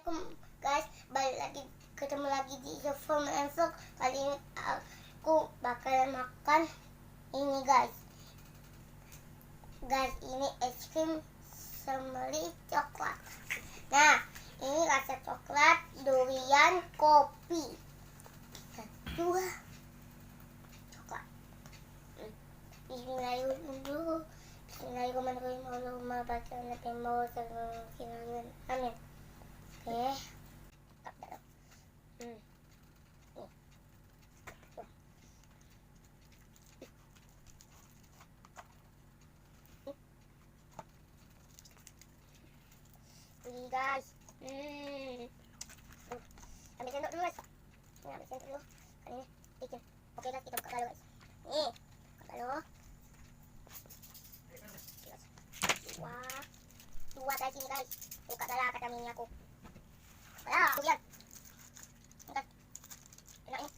Assalamualaikum guys, balik lagi, ketemu lagi di Zofom Info. Kali ini aku bakal makan ini guys. Ini es krim semeli coklat. Nah, ini rasa coklat, durian, kopi. Dua coklat. Bismillahirrahmanirrahim. Bismillahirrahmanirrahim. Allahumma barik lana fi ma razaqtana. Amin. Oke. Tak dalam. Ini guys. Ambil sendok dulu guys. Ini ambil sendok dulu. Ini bikin. Oke guys, kita buka dulu guys. Nih, buka dulu. Wah, dua guys ini guys. Buka dulu kata mini aku. Alah, kemudian. Enak ini.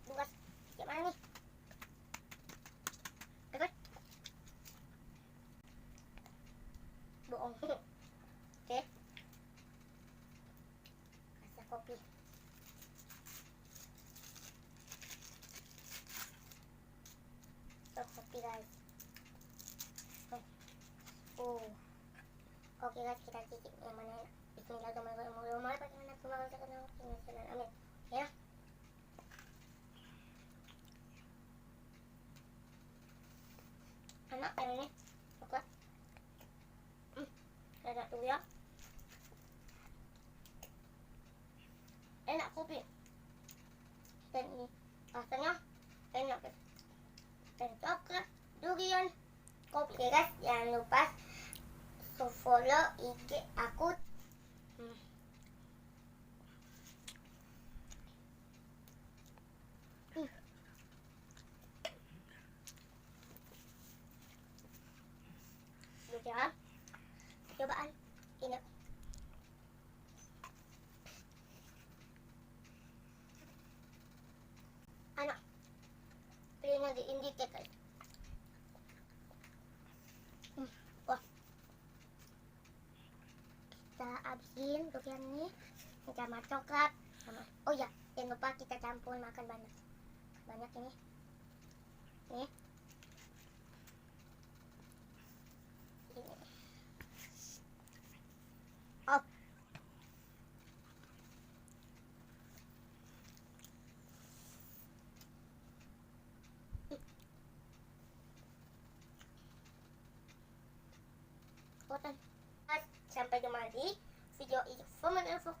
Bukas. Siap mana nih? Ikut. Bohong. Oke. Rasa kopi. Kopi guys. Oke guys, kita cicip yang mana enak. Bismillahirrahmanirrahim. Amin. Ya. Enak ini coklat. Enak tuh ya. Enak kopi. Dan ini rasanya enak guys. Dan coklat, durian, kopi. Oke guys, jangan lupa follow IG aku. Udah cobaan ini. Anak pilihnya di indicate guys. Wah, kita habisin durian ini sama coklat sama, oh ya, jangan lupa kita campur makan banyak ini oh. Sampai jumpa di video info.